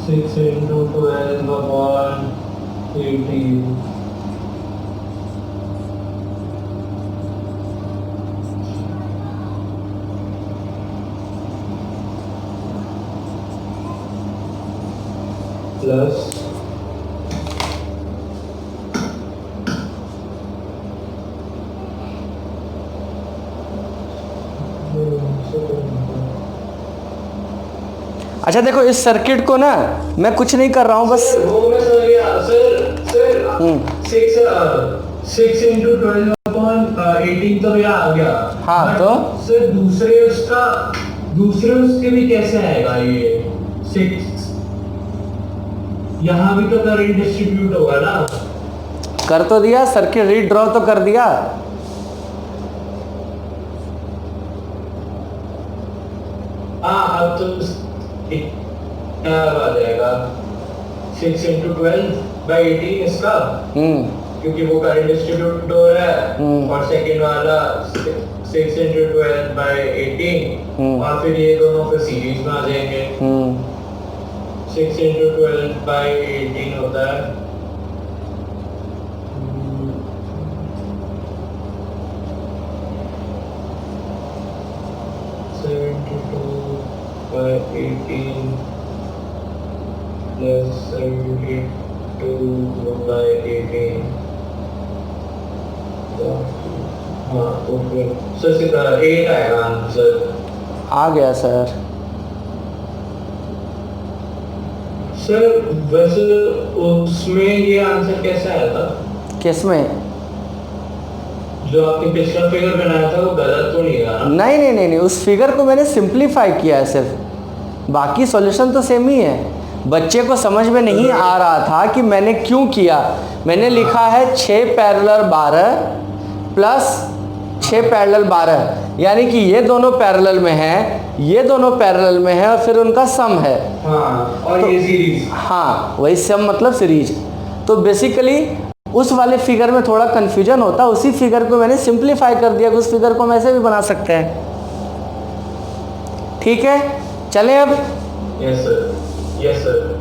× 12 / 18 प्लस अच्छा देखो, इस सर्किट को ना मैं कुछ नहीं कर रहा हूँ, बस वो मैं समझ गया सर 6 into 12 upon 18 तो मेरा आ गया। हाँ, But तो? सर दूसरे उसके भी कैसे आएगा ये 6? यहाँ भी तो करंट डिस्ट्रीब्यूट होगा ना। कर तो दिया, सर्किट रीड्रॉ तो कर दिया। हाँ, अब तो क्या आ जाएगा 6 into 12/18 इसका, क्योंकि वो करंट डिस्ट्रीब्यूट हो रहा है। और सेकंड वाला 6 into 12/18 और फिर ये दोनों फिर सीरीज में आ जाएंगे। 6 into 12/18 होता है 72/18 plus 72/18। हाँ, तो फिर सर 8 आएगा आंसर। आ गया सर। सर वैसे उसमें ये आंसर कैसे आया था? किस में? जो आपने पिछला फिगर बनाया था वो गलत तो नहीं था ना? नहीं नहीं नहीं नहीं, उस फिगर को मैंने सिंप्लीफाई किया है सिर्फ, बाकी सॉल्यूशन तो सेम ही है। बच्चे को समझ में नहीं आ रहा था कि मैंने क्यों किया। मैंने लिखा है 6 पैरेलल 12 प्लस 6 पैरेलल 12, यानी कि ये दोनों पैरेलल में है, ये दोनों पैरेलल में है और फिर उनका सम है। हाँ, और तो, ये सीरीज। हाँ, वही सम मतलब सीरीज। तो बेसिकली उस वाले फिगर में थोड़ा कन्फ्यूजन होता, उसी फिगर को मैंने सिंप्लीफाई कर दिया कि उस फिगर को हम ऐसे भी बना सकते हैं। ठीक है, चलें अब। Yes sir, yes sir.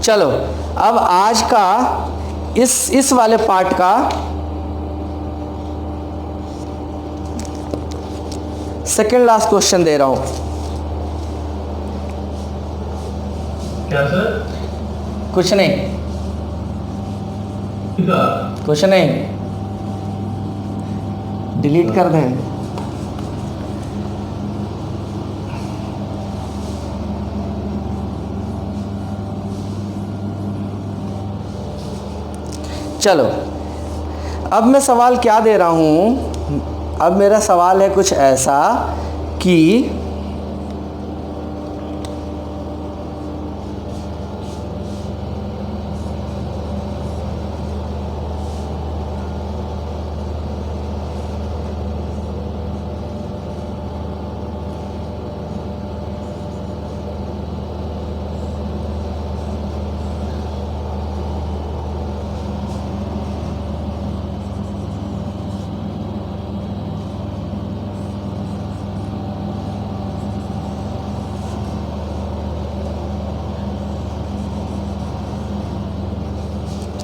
चलो अब आज का इस वाले पार्ट का सेकेंड लास्ट क्वेश्चन दे रहा हूं। क्या सर? कुछ नहीं, कुछ नहीं, डिलीट कर दें। चलो अब मैं सवाल क्या दे रहा हूं। अब मेरा सवाल है कुछ ऐसा कि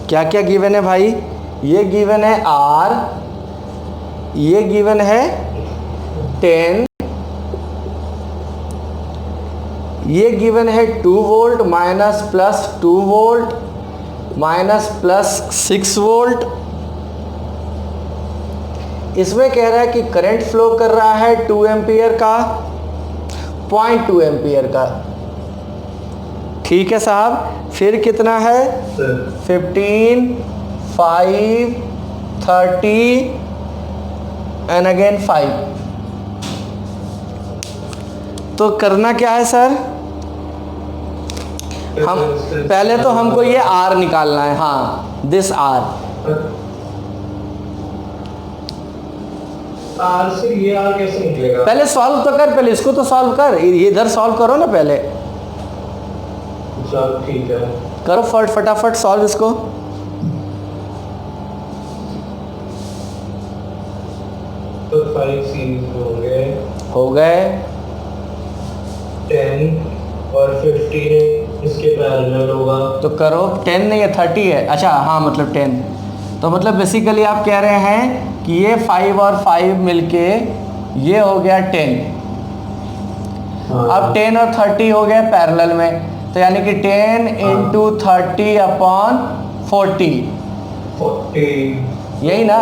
क्या क्या गिवन है भाई? ये गिवन है R, ये गिवन है 10, ये गिवन है 2 volt minus plus 2 volt minus plus 6 volt. इसमें कह रहा है कि करंट फ्लो कर रहा है 2 एम्पियर का, 0.2 एम्पियर का। ठीक है साहब, फिर कितना है? 15, 5, 30 एंड अगेन 5। तो करना क्या है सर? हम पहले तो हमको ये R निकालना है। हाँ, दिस R। R से ये R कैसे निकलेगा? पहले सॉल्व तो कर, पहले इसको तो सॉल्व कर, इधर सॉल्व करो ना पहले। चलो ठीक है, करो फटाफट सॉल्व इसको। तो 5 सीरीज हो गए। हो गए। 10 और 15 इसके पैरेलल होगा। तो करो, 10 नहीं है 30 है, अच्छा हाँ मतलब 10। तो मतलब बेसिकली आप कह रहे हैं कि ये 5 और 5 मिलके ये हो गया 10। अब 10 और 30 हो गए पैरेलल में, तो यानी कि 10 इंटू 30 अपॉन 40, 40 यही ना।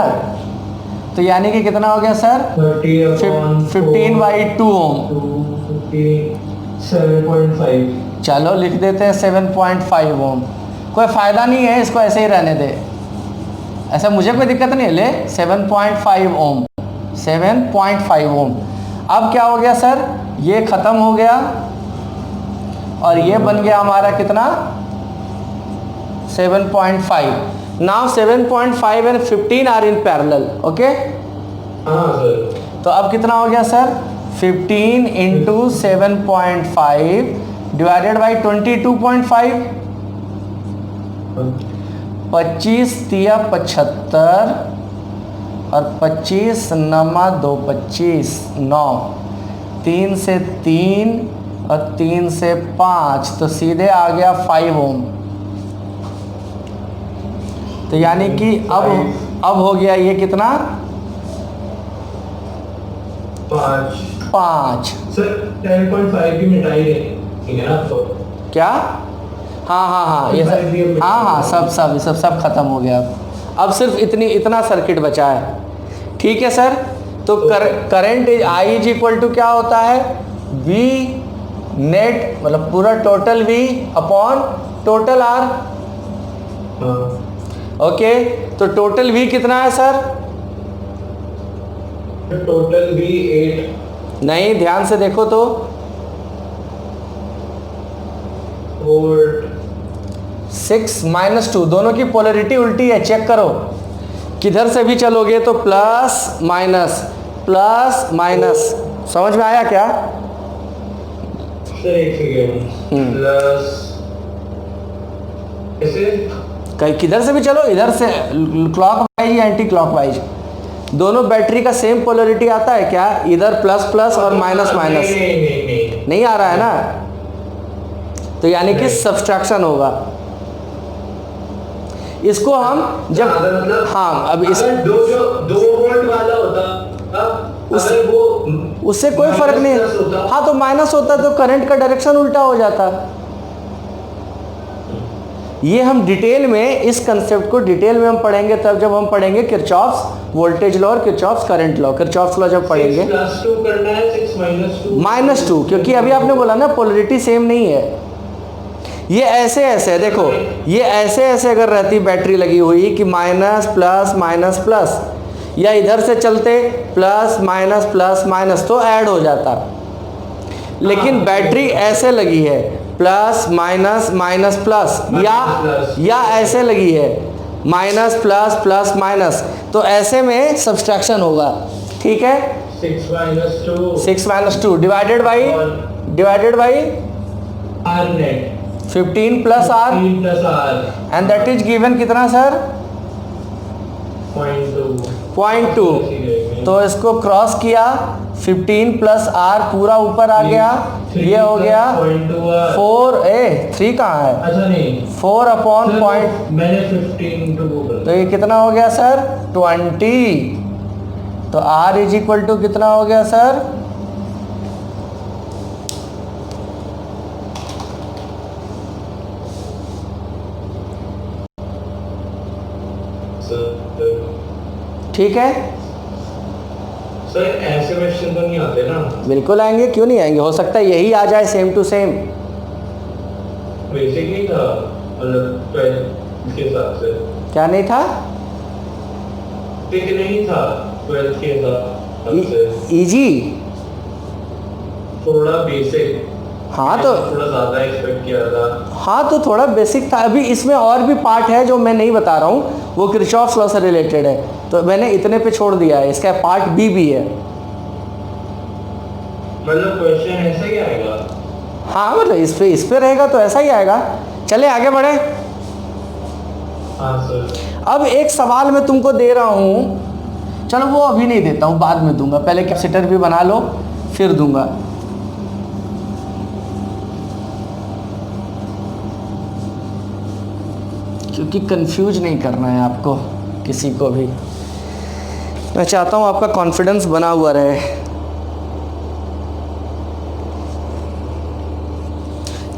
तो यानी कि कितना हो गया सर? 15/2 ओम। 7.5। चलो लिख देते हैं 7.5 ओम। कोई फ़ायदा नहीं है, इसको ऐसे ही रहने दे, ऐसा मुझे कोई दिक्कत नहीं है, ले 7.5 ओम, 7.5 ओम। अब क्या हो गया सर? ये ख़त्म हो गया और ये बन गया हमारा कितना? 7.5। Now 7.5 and 15 are in parallel, okay. हाँ सर। तो अब कितना हो गया सर? 15 इंटू 7.5 डिवाइडेड बाई 22.5, 25 तिया 75 और 25 नमा 2 25 9, 3 से 3 और 3 से 5, तो सीधे आ गया 5 ओम। तो यानी कि अब हो गया ये कितना? 5। सर 10.5 भी मिटाई देंगे ना आपको? क्या? हाँ ये सब, हाँ सब खत्म हो गया। अब सिर्फ इतना सर्किट बचा है, ठीक है सर। तो current I is equal to क्या होता है? V नेट, मतलब पूरा total V upon total R। Okay, तो टोटल V कितना है सर? टोटल भी 8। नहीं, ध्यान से देखो तो, वोल्ट 6 - 2, दोनों की पोलरिटी उल्टी है, चेक करो। किधर से भी चलोगे तो प्लस माइनस, समझ में आया क्या? सर एक सेकेंड, प्लस ऐसे कहीं किधर से भी चलो, इधर से क्लॉकवाइज या एंटी क्लॉकवाइज, दोनों बैटरी का सेम पोलरिटी आता है क्या? इधर प्लस और माइनस। नहीं आ रहा है ना, तो यानी कि सब्सट्रैक्शन होगा। इसको हम जब मतलब हाँ, अब इस दो वोल्ट वाला होता अगर वो उससे कोई फर्क नहीं है। हाँ, तो माइनस होता तो करंट का डायरेक्शन उल्टा हो जाता। ये हम डिटेल में, इस कंसेप्ट को डिटेल में हम पढ़ेंगे तब जब हम पढ़ेंगे किरचॉफ्स वोल्टेज लॉ और Kirchhoff's current law. Kirchhoff's law जब पढ़ेंगे, 6+2 करना है, 6 -2, क्योंकि अभी आपने बोला ना पोलरिटी सेम नहीं है। ये ऐसे है, देखो ये ऐसे अगर रहती बैटरी लगी हुई कि माइनस प्लस, या इधर से चलते प्लस तो ऐड हो जाता। लेकिन बैटरी ऐसे लगी है प्लस प्लस, या ऐसे लगी है प्लस, तो ऐसे में सब्सट्रैक्शन होगा, ठीक है। 6 - 2 divided by R net 15 plus R, and that is given कितना सर? 0.2। तो इसको क्रॉस किया, 15 प्लस R पूरा ऊपर आ गया, ये हो गया 3 कहाँ है? अच्छा नहीं, 4 अपॉन पॉइंट, मैंने 15 तो ये कितना हो गया सर? 20। तो R इज इक्वल टू कितना हो गया सर? ठीक है सर, ऐसे क्वेश्चन तो नहीं आते ना? बिल्कुल आएंगे, क्यों नहीं आएंगे, हो सकता है यही आ जाए सेम टू सेम। बेसिक नहीं था, मतलब 12 के हिसाब से क्या नहीं था? बेसिक नहीं था 12 के हिसाब से, इजी, थोड़ा बेसिक। हाँ तो थोड़ा ज़्यादा एक्सपेक्ट किया था। हाँ, तो थोड़ा बेसिक था। अभी इसमें और भी पार्ट है जो मैं नहीं बता रहा हूँ, वो किरचॉफ्स लॉ से रिलेटेड है, तो मैंने इतने पे छोड़ दिया है। इसका पार्ट बी भी है। मतलब क्वेश्चन ऐसा ही आएगा? हाँ, मतलब इस पे रहेगा तो ऐसा ही आएगा। चले आगे बढ़े। हाँ सर। अब एक सवाल मैं तुमको दे रहा हूँ, चलो वो अभी नहीं देता हूँ, बाद में दूंगा, पहले कैपेसिटर भी बना लो फिर दूंगा। क्योंकि कंफ्यूज नहीं करना है आपको किसी को भी। मैं चाहता हूँ आपका कॉन्फिडेंस बना हुआ रहे।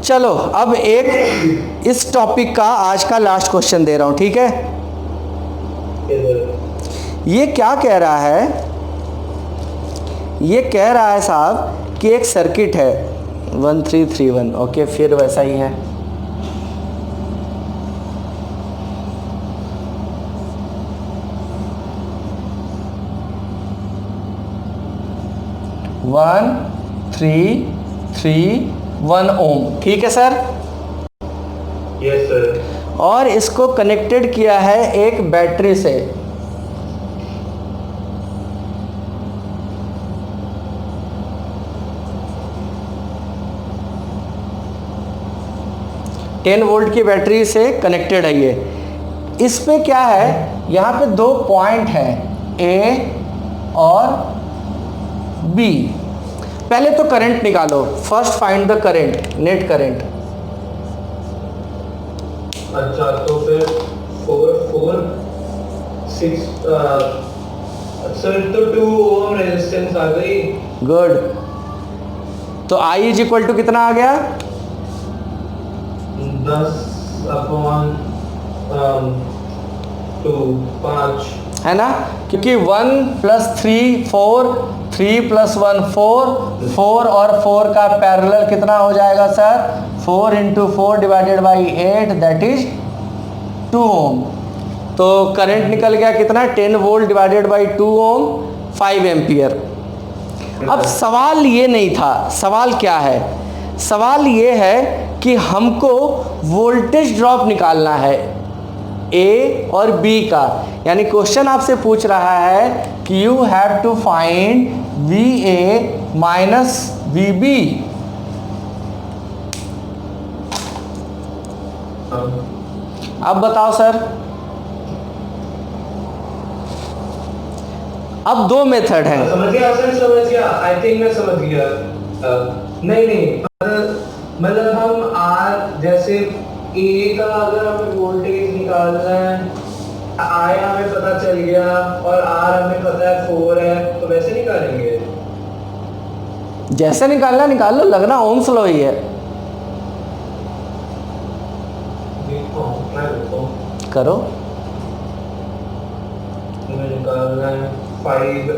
चलो अब एक इस टॉपिक का आज का लास्ट क्वेश्चन दे रहा हूँ, ठीक है। ये क्या कह रहा है, ये कह रहा है साहब कि एक सर्किट है 1331, ओके फिर वैसा ही है। वन 331 ओम, ठीक है सर। Yes sir. और इसको कनेक्टेड किया है एक बैटरी से। टेन वोल्ट की बैटरी से कनेक्टेड है ये। इस पे क्या है, यहाँ पे दो पॉइंट है ए और बी। पहले तो करंट निकालो, first find the current, net current. अच्छा तो फिर 4 6 सर तो 2 ओम रेजिस्टेंस आ गई। गुड। तो I इज इक्वल टू कितना आ गया, 10/2 है ना, क्योंकि 1 + 3 4, 3 + 1 4, 4 और 4 का पैरेलल कितना हो जाएगा सर, 4 × 4 / 8 दैट इज 2 ओम। तो करंट निकल गया कितना, 10 volt divided by 2 ohm, 5 ampere. अब सवाल ये नहीं था, सवाल क्या है, सवाल ये है कि हमको वोल्टेज ड्रॉप निकालना है ए और बी का। यानी क्वेश्चन आपसे पूछ रहा है कि you have to find VA minus VB। अब बताओ सर, अब दो मेथड हैं। समझ गया सर, समझ गया। आई थिंक मैं समझ गया। नहीं मतलब हम आर जैसे ए का अगर हमें वोल्टेज निकालना है, आई हमें पता चल गया और आर हमें पता है 4 है, तो वैसे निकालेंगे। जैसे निकालना निकाल लो, लगना ओम्स लॉ ही है। देखो मैं देखो करो। हमें निकालना है 5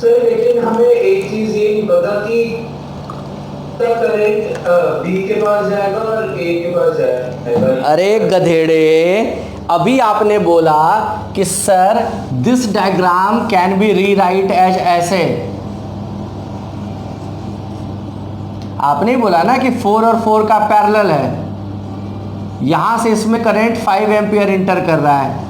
सर। लेकिन हमें एक चीज ये नहीं पता कि करंट बी के पास जाएगा और ए के पास जाएगा। अरे गधेड़े, अभी आपने बोला कि sir this diagram can be rewrite as ऐसे। आपने बोला ना कि 4 और 4 का पैरेलल है, यहां से इसमें करंट 5 एम्पियर इंटर कर रहा है।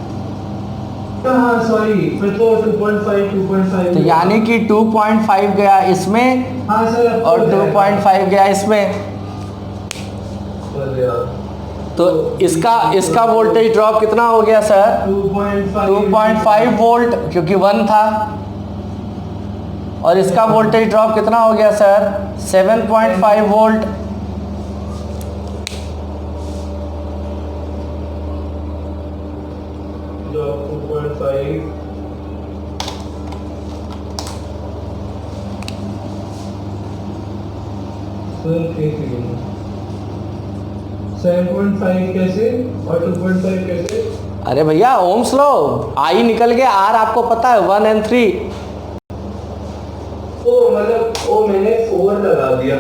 हाँ सॉरी, फिर तो 2.5 तो यानी कि 2.5 गया इसमें, हाँ सर, और 2.5 गया इसमें। तो इसका वोल्टेज ड्रॉप कितना हो गया सर, 2.5 वोल्ट, क्योंकि 1 था। और इसका वोल्टेज ड्रॉप कितना हो गया सर, 7.5 वोल्ट। सर 7.5 कैसे और 2.5 कैसे? अरे भैया ओम्स लॉ, आई निकल गया, आर आपको पता है 1 और 3। ओ मतलब ओ मैंने 4 लगा दिया।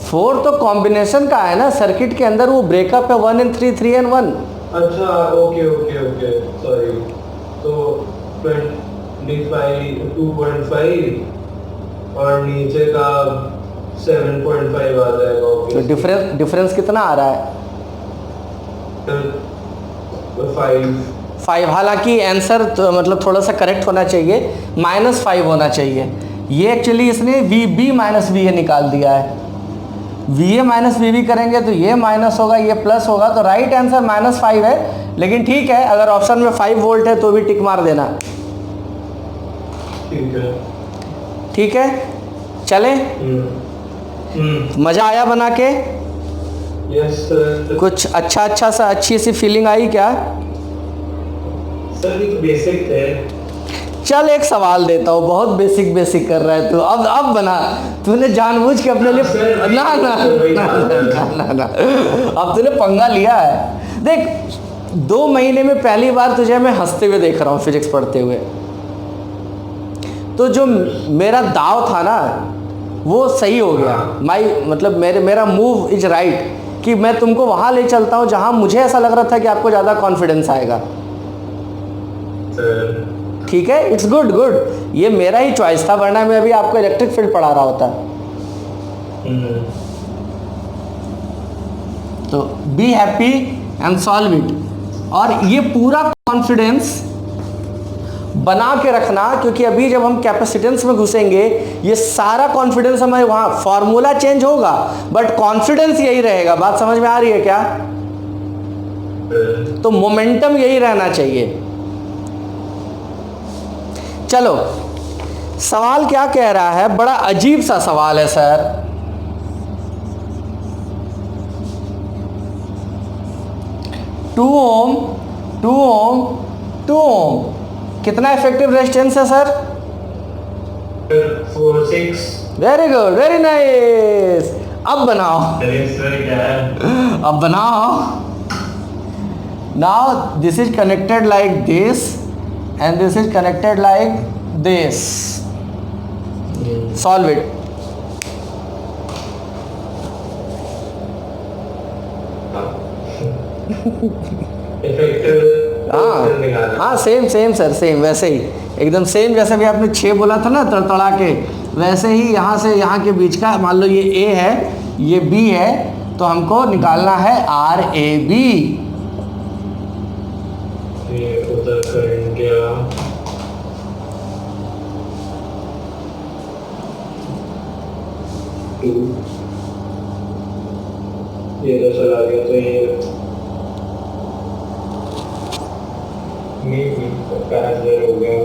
4 तो कॉम्बिनेशन का है ना, सर्किट के अंदर वो ब्रेकअप है 1 और 3, 3 और 1। अच्छा ओके सॉरी। तो 25 2.5 और नीचे का 7.5 आ जाएगा। तो डिफरेंस कितना आ रहा है, 5। हालांकि आंसर तो मतलब थोड़ा सा करेक्ट होना चाहिए, -5 होना चाहिए। ये एक्चुअली इसने VB माइनस VA निकाल दिया है। VA माइनस VB करेंगे तो ये माइनस होगा, ये प्लस होगा, तो राइट आंसर -5 है। लेकिन ठीक है, अगर ऑप्शन में 5 वोल्ट है तो भी टिक मार देना। ठीक है चले, मज़ा आया बना के। Yes sir. कुछ अच्छा सा अच्छी सी फीलिंग आई क्या? सर ये तो बेसिक थे। चल एक सवाल देता हूँ, बहुत बेसिक कर रहा है तू। अब बना, तूने जानबूझ के अपने लिए ना, अब तूने पंगा लिया है। देख 2 महीने में पहली बार तुझे मैं हंसते हुए देख रहा हूँ फिजिक्स पढ़ते हुए। तो जो मेरा दाव था ना वो सही हो गया। मतलब मेरा मूव इज राइट कि मैं तुमको वहां ले चलता हूँ जहां मुझे ऐसा लग रहा था कि आपको ज़्यादा कॉन्फिडेंस आएगा। ठीक है, इट्स गुड। ये मेरा ही चॉइस था, वरना मैं अभी आपको इलेक्ट्रिक फील्ड पढ़ा रहा होता। तो be happy and solve it. और ये पूरा कॉन्फिडेंस बना के रखना, क्योंकि अभी जब हम कैपेसिटेंस में घुसेंगे ये सारा कॉन्फिडेंस हमें वहां, फॉर्मूला चेंज होगा बट कॉन्फिडेंस यही रहेगा। बात समझ में आ रही है क्या? तो मोमेंटम यही रहना चाहिए। चलो सवाल क्या कह रहा है, बड़ा अजीब सा सवाल है सर। टू ओम कितना इफेक्टिव रेजिस्टेंस है sir? 4-6। Very good, very nice. अब बनाओ, अब बनाओ। Now this is connected like this and this is connected like this. Solve it. हाँ सेम सर, सेम वैसे ही, एकदम सेम जैसे भी आपने 6 बोला था ना तड़तड़ा के, वैसे ही यहाँ से यहाँ के बीच का, मान लो ये A है ये B है, तो हमको निकालना है RAB। ये उधर करंट गया, ये तो चला गया, तो ये पैरेलल हो गया।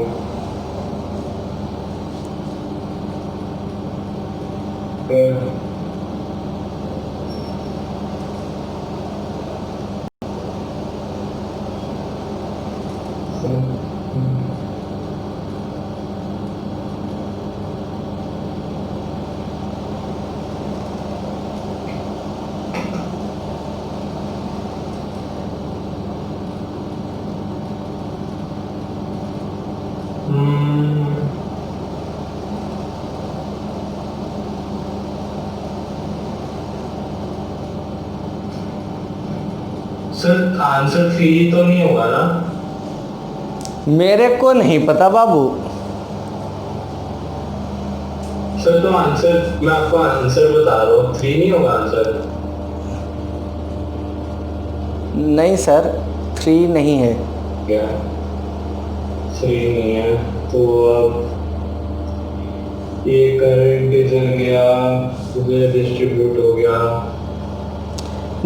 सर आंसर 3 तो नहीं होगा ना? मेरे को नहीं पता बाबू। सर तो आंसर, मैं आपको आंसर बता रहा हूँ, 3 नहीं होगा आंसर? नहीं सर 3 नहीं है। क्या 3 नहीं है? तो अब ये करंट इधर गया, उधर डिस्ट्रीब्यूट हो गया।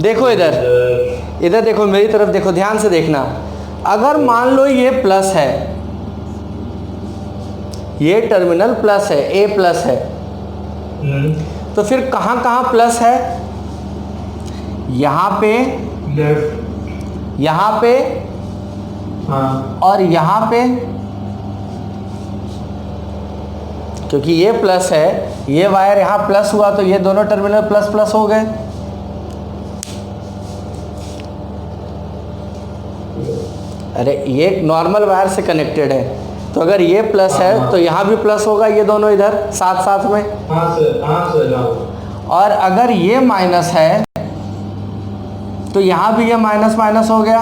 देखो इधर देखो, मेरी तरफ देखो, ध्यान से देखना। अगर मान लो ये प्लस है, ये टर्मिनल प्लस है, A प्लस है, तो फिर कहाँ कहाँ प्लस है? यहाँ पे, लेफ्ट, यहाँ पे, हाँ, और यहाँ पे। क्योंकि ये प्लस है, ये वायर यहाँ प्लस हुआ, तो ये दोनों टर्मिनल प्लस प्लस हो गए। अरे ये नॉर्मल वायर से कनेक्टेड है, तो अगर ये प्लस है तो यहाँ भी प्लस होगा, ये दोनों इधर साथ साथ में। हाँ सर हाँ। और अगर ये माइनस है तो यहाँ भी ये माइनस माइनस हो गया।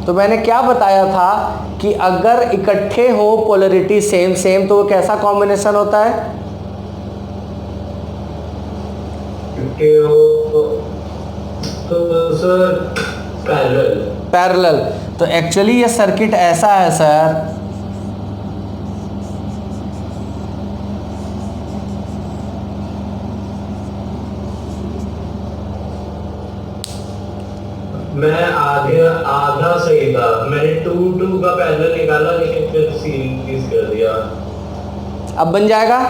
तो मैंने क्या बताया था कि अगर इकट्ठे हो पोलरिटी सेम सेम तो वो कैसा कॉम्बिनेशन होता है? तो सर पैरेलल। तो एक्चुअली ये सर्किट ऐसा है सर, मैं आधा सही था, मैंने 2 का पैरेलल निकाला लेकिन फिर सीरीज कर दिया। अब बन जाएगा।